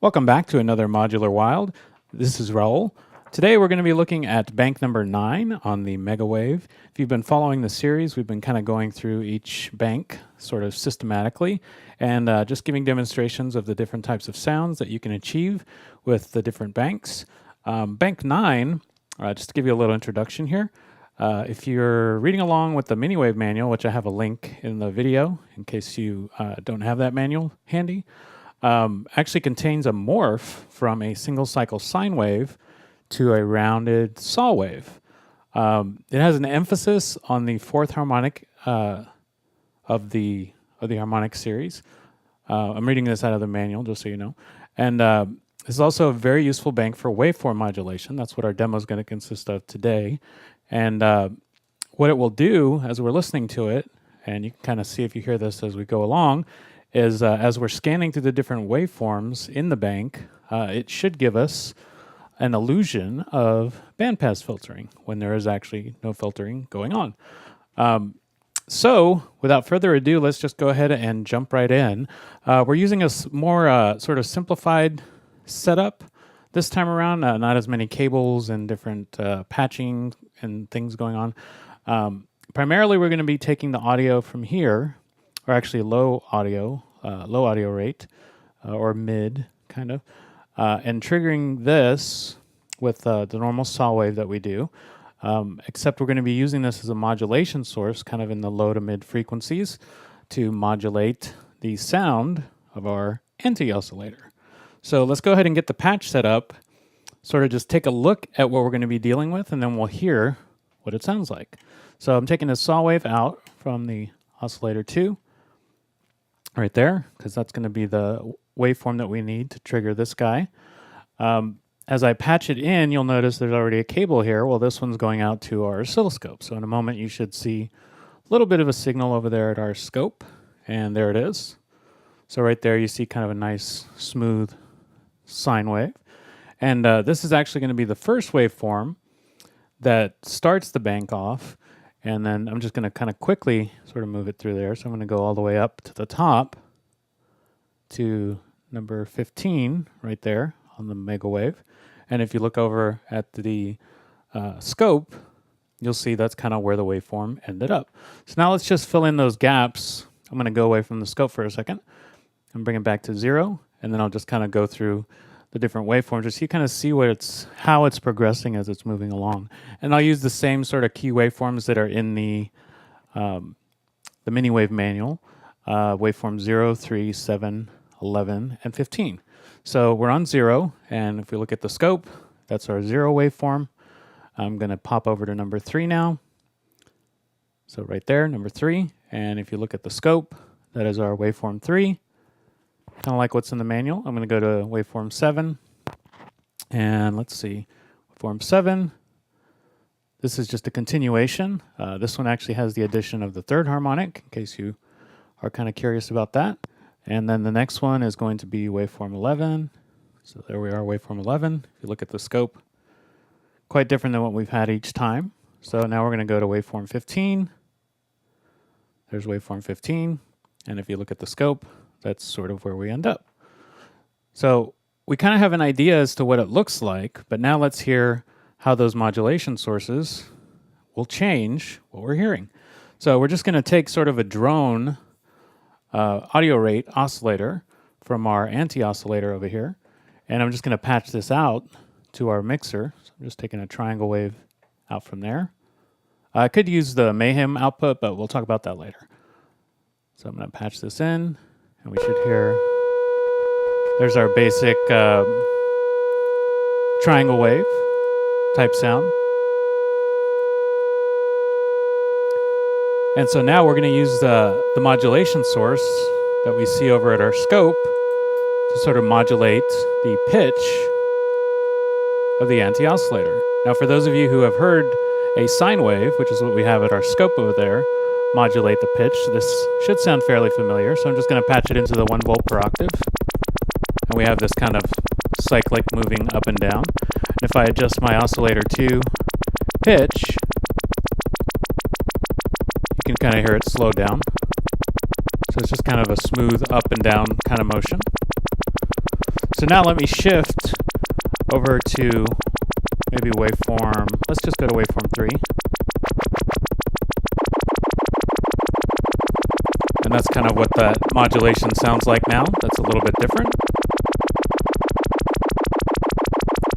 Welcome back to another Modular Wild. This is Raul. Today we're going to be looking at bank number 9 on the Megawave. If you've been following the series, we've been kind of going through each bank sort of systematically and just giving demonstrations of the different types of sounds that you can achieve with the different banks. Bank 9, just to give you a little introduction here, if you're reading along with the Miniwave manual, which I have a link in the video in case you don't have that manual handy, actually contains a morph from a single cycle sine wave to a rounded saw wave. It has an emphasis on the fourth harmonic of the harmonic series. I'm reading this out of the manual, just so you know. And this is also a very useful bank for waveform modulation. That's what our demo is going to consist of today. And what it will do as we're listening to it, and you can kind of see if you hear this as we go along, is as we're scanning through the different waveforms in the bank, it should give us an illusion of bandpass filtering when there is actually no filtering going on. So without further ado, let's just go ahead and jump right in. We're using a more sort of simplified setup this time around, not as many cables and different patching and things going on. Primarily, we're going to be taking the audio from here, or actually low audio rate, or mid, kind of, and triggering this with the normal saw wave that we do, except we're going to be using this as a modulation source, kind of in the low to mid frequencies, to modulate the sound of our anti-oscillator. So let's go ahead and get the patch set up, sort of just take a look at what we're going to be dealing with, and then we'll hear what it sounds like. So I'm taking the saw wave out from the oscillator 2, right there, because that's going to be the waveform that we need to trigger this guy. As I patch it in, you'll notice there's already a cable here. Well, this one's going out to our oscilloscope. So in a moment, you should see a little bit of a signal over there at our scope, and there it is. So right there, you see kind of a nice, smooth sine wave. And this is actually going to be the first waveform that starts the bank off. And then I'm just going to kind of quickly sort of move it through there. So I'm going to go all the way up to the top to number 15 right there on the Megawave. And if you look over at the scope, you'll see that's kind of where the waveform ended up. So now let's just fill in those gaps. I'm going to go away from the scope for a second and bring it back to 0. And then I'll just kind of go through the different waveforms just so you kind of see how it's progressing as it's moving along. And I'll use the same sort of key waveforms that are in the Miniwave manual, waveform 0, 3, 7, 11, and 15. So we're on 0, and if we look at the scope, that's our 0 waveform. I'm going to pop over to number 3 now. So right there, number 3. And if you look at the scope, that is our waveform 3. Kind of like what's in the manual. I'm going to go to waveform 7. And let's see, waveform 7. This is just a continuation. This one actually has the addition of the third harmonic, in case you are kind of curious about that. And then the next one is going to be waveform 11. So there we are, waveform 11. If you look at the scope, quite different than what we've had each time. So now we're going to go to waveform 15. There's waveform 15. And if you look at the scope, that's sort of where we end up. So we kind of have an idea as to what it looks like, but now let's hear how those modulation sources will change what we're hearing. So we're just going to take sort of a drone audio rate oscillator from our anti-oscillator over here, and I'm just going to patch this out to our mixer. So I'm just taking a triangle wave out from there. I could use the Mayhem output, but we'll talk about that later. So I'm going to patch this in, and we should hear, there's our basic triangle wave type sound. And so now we're going to use the modulation source that we see over at our scope to sort of modulate the pitch of the anti-oscillator. Now for those of you who have heard a sine wave, which is what we have at our scope over there, modulate the pitch, this should sound fairly familiar. So I'm just going to patch it into the 1 volt per octave. And we have this kind of cyclic moving up and down. And if I adjust my oscillator to pitch, you can kind of hear it slow down. So it's just kind of a smooth up and down kind of motion. So now let me shift over to maybe waveform. Let's just go to waveform 3. And that's kind of what that modulation sounds like now. That's a little bit different.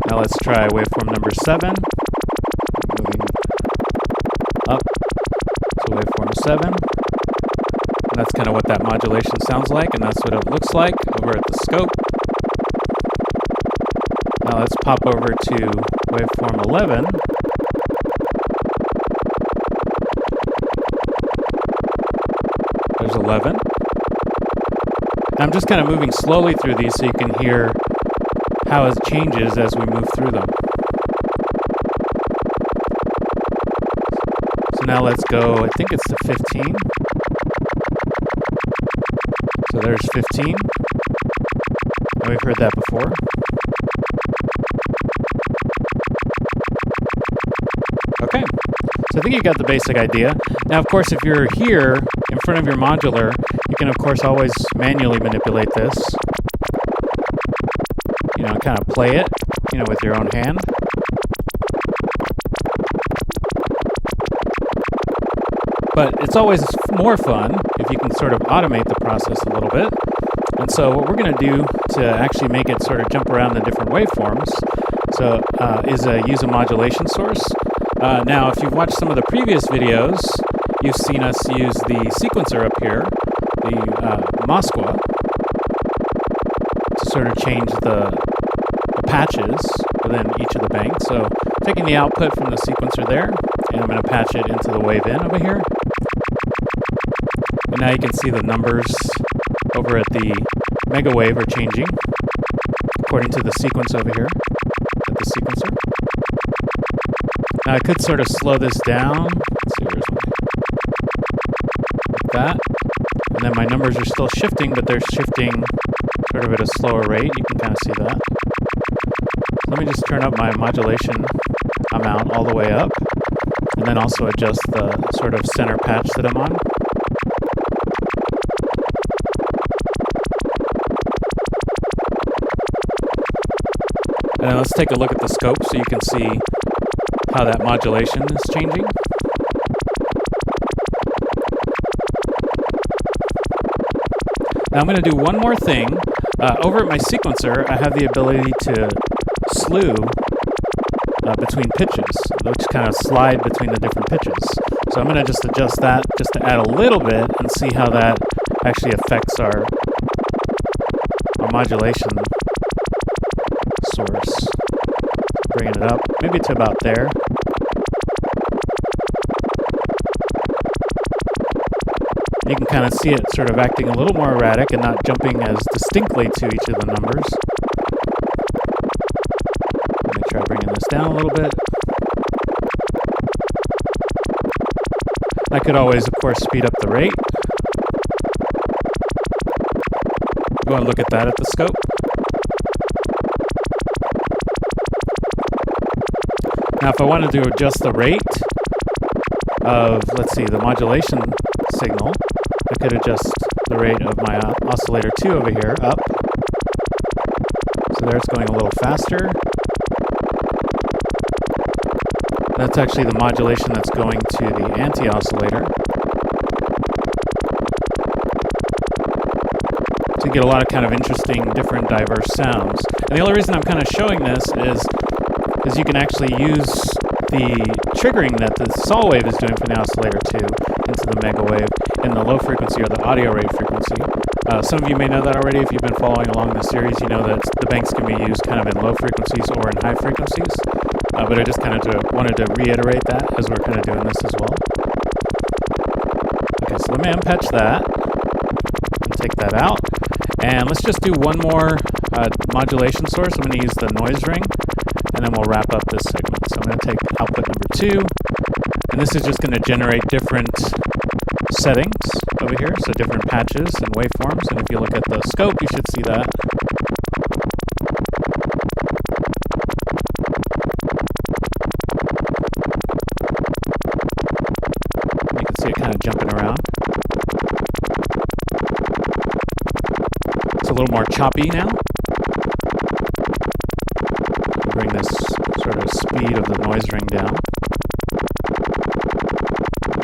Now let's try waveform number 7. Moving up to waveform 7. And that's kind of what that modulation sounds like, and that's what it looks like over at the scope. Now let's pop over to waveform 11. There's 11. I'm just kind of moving slowly through these so you can hear how it changes as we move through them. So now let's go, I think it's to 15. So there's 15. And we've heard that before. Okay, so I think you got the basic idea. Now, of course, if you're here in front of your modular, you can, of course, always manually manipulate this. You know, kind of play it, you know, with your own hand. But it's always more fun if you can sort of automate the process a little bit. And so what we're going to do to actually make it sort of jump around the different waveforms is use a modulation source. Now, if you've watched some of the previous videos, you've seen us use the sequencer up here, the Moskwa, to sort of change the patches within each of the banks. So taking the output from the sequencer there, and I'm going to patch it into the wave in over here. And now you can see the numbers over at the Megawave are changing according to the sequence over here at the sequencer. Now I could sort of slow this down. Let's see, where's my... like that. And then my numbers are still shifting, but they're shifting sort of at a slower rate. You can kind of see that. Let me just turn up my modulation amount all the way up, and then also adjust the sort of center patch that I'm on. And then let's take a look at the scope so you can see how that modulation is changing. Now I'm going to do one more thing. Over at my sequencer, I have the ability to slew between pitches, which kind of slide between the different pitches. So I'm going to just adjust that just to add a little bit and see how that actually affects our modulation source. Bringing it up, maybe to about there. You can kind of see it sort of acting a little more erratic and not jumping as distinctly to each of the numbers. Let me try bringing this down a little bit. I could always, of course, speed up the rate. Go and look at that at the scope. Now, if I wanted to adjust the rate of, let's see, the modulation signal, I could adjust the rate of my oscillator 2 over here up. So there it's going a little faster. That's actually the modulation that's going to the anti-oscillator. So you get a lot of kind of interesting, different, diverse sounds. And the only reason I'm kind of showing this is you can actually use the triggering that the saw wave is doing from the oscillator 2 into the Megawave in the low frequency or the audio rate frequency. Some of you may know that already. If you've been following along the series, you know that the banks can be used kind of in low frequencies or in high frequencies. But I just kind of wanted to reiterate that as we're kind of doing this as well. Okay, so let me unpatch that and take that out. And let's just do one more modulation source. I'm going to use the noise ring, and then we'll wrap up this segment. So I'm going to take output number 2, and this is just going to generate different settings over here, so different patches and waveforms. And if you look at the scope, you should see that. You can see it kind of jumping around. It's a little more choppy now. speed of the noise ring down.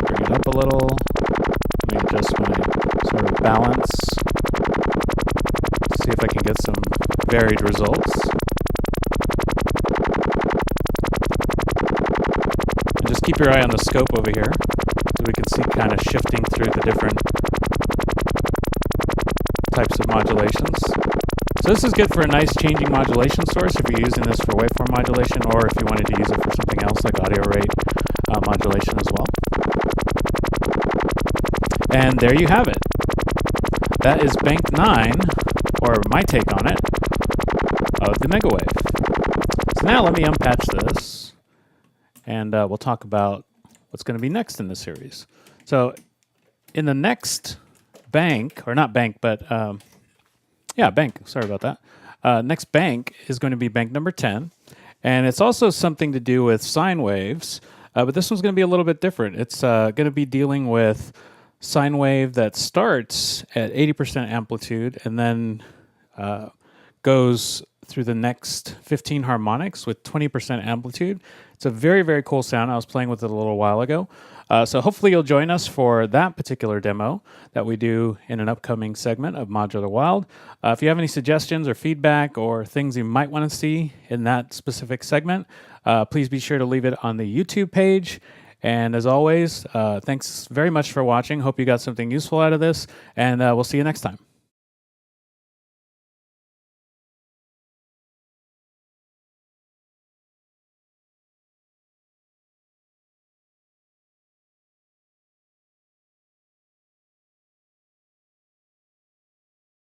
Bring it up a little. Let me adjust my sort of balance. See if I can get some varied results. And just keep your eye on the scope over here so we can see kind of shifting through the different types of modulations. So this is good for a nice changing modulation source if you're using this for waveform modulation, or if you wanted to use it for something else like audio rate modulation as well. And there you have it. That is bank 9, or my take on it, of the Megawave. So now let me unpatch this, and we'll talk about what's going to be next in the series. So in the next bank, or not bank, but bank, sorry about that. Next bank is going to be bank number 10, and it's also something to do with sine waves, but this one's going to be a little bit different. It's going to be dealing with sine wave that starts at 80% amplitude and then goes through the next 15 harmonics with 20% amplitude. It's a very, very cool sound. I was playing with it a little while ago. So hopefully you'll join us for that particular demo that we do in an upcoming segment of Modular Wild. If you have any suggestions or feedback or things you might want to see in that specific segment, please be sure to leave it on the YouTube page. And as always, thanks very much for watching. Hope you got something useful out of this, and we'll see you next time.